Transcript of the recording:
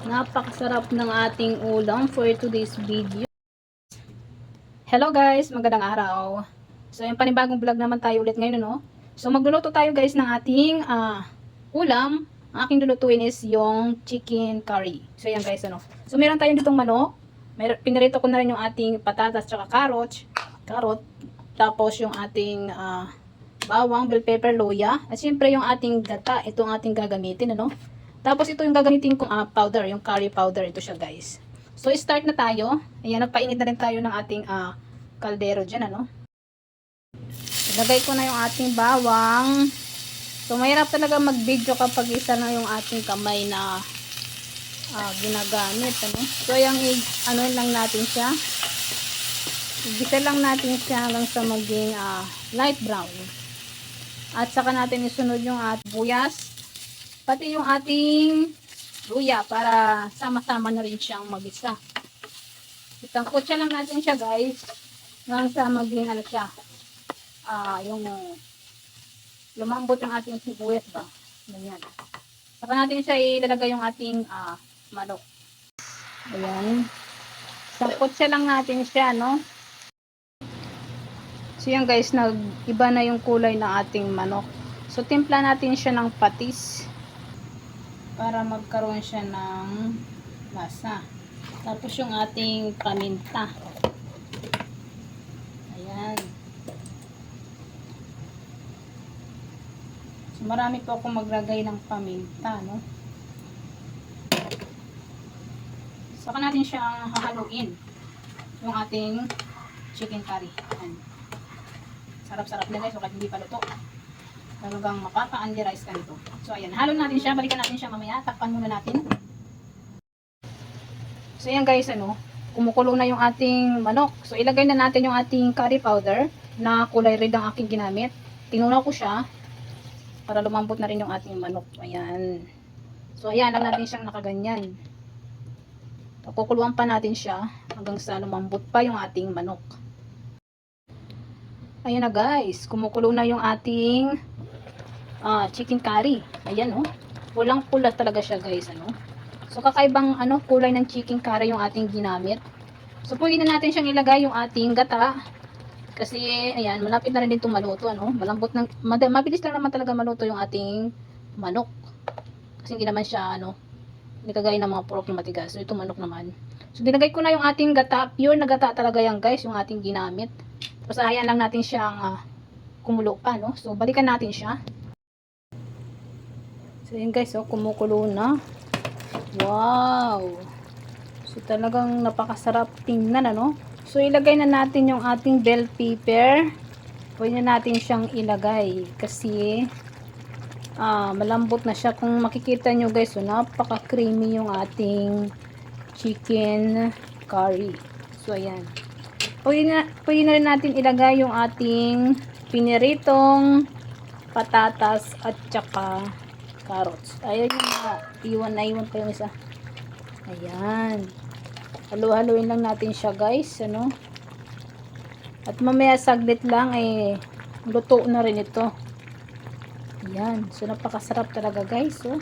Napakasarap ng ating ulam for today's video. Hello guys, magandang araw. So yung panibagong vlog naman tayo ulit ngayon, no? So magluluto tayo guys ng ating ulam. Ang aking lulutuin is yung chicken curry. So yan guys, ano. So meron tayong ditong manok. Pinarito ko na rin yung ating patatas tsaka carrot. Tapos yung ating bawang, bell pepper, luya. At syempre yung ating gata, itong ating gagamitin, ano. Tapos ito yung gagamitin kong powder, yung curry powder. Ito siya guys. So start na tayo. Ayan, nagpainit na rin tayo ng ating kaldero dyan, ano. Ilagay ko na yung ating bawang. So mahirap talaga mag-video kapag isa na yung ating kamay na ginagamit, ano. So yung ano lang natin siya. Igisa lang natin siya hanggang sa maging light brown. At saka natin isunod yung ating buyas. Pati yung ating luya para sama-sama na rin siyang mag-isa. Itangkot lang natin siya guys. Hanggang sa maging ano siya. Yung lumambot yung ating sibuyas ba. Ganyan. Saka natin siya ilalagay yung ating manok. Ayan. Tangkot lang natin siya, no? So yan guys, nag-iba na yung kulay ng ating manok. So timpla natin siya ng patis para magkaroon siya ng lasa. Tapos yung ating paminta. Ayan. So marami po akong maglagay ng paminta, no? Saka natin siyang hahaluin yung ating chicken curry. Ayan. Sarap-sarap na guys, so kahit hindi pa luto. Talagang mapapa-underize ka nito. So ayan, halo natin siya, balikan natin siya mamaya, takpan muna natin. So ayan guys, ano, kumukulo na yung ating manok. So ilagay na natin yung ating curry powder na kulay red ang aking ginamit. Tinunaw ko siya para lumambot na rin yung ating manok. Ayan. So ayan, lang natin siyang nakaganyan. Kukuluan pa natin siya hanggang sa lumambot pa yung ating manok. Ayan na guys, kumukulo na yung ating chicken curry. Ayan, oh. Pulang-pula talaga siya guys, ano. So kakaibang kulay ng chicken curry yung ating ginamit. So pwede na natin siyang ilagay yung ating gata. Kasi ayan, malapit na rin din itong maluto, ano. Malambot ng mabilis lang naman talaga maluto yung ating manok. Kasi hindi naman siya hindi kagaya ng mga pork na matigas. So ito manok naman. So dinagay ko na yung ating gata. Pure na gata talaga yan guys, yung ating ginamit. Tapos ayan lang natin siyang kumulo pa, no. So balikan natin siya. So yun guys, kumukulo na. Wow! So talagang napakasarap tingnan, ano. So ilagay na natin yung ating bell pepper. Pwede na natin siyang ilagay kasi malambot na siya. Kung makikita nyo guys, napaka creamy yung ating chicken curry. So ayan. Pwede na rin natin ilagay yung ating piniritong patatas at saka carrots. Ayan yung naiwan pa yung isa. Ayan. Halu-haluin lang natin siya guys, ano. At mamaya saglit lang luto na rin ito. Ayan. So napakasarap talaga guys, oh.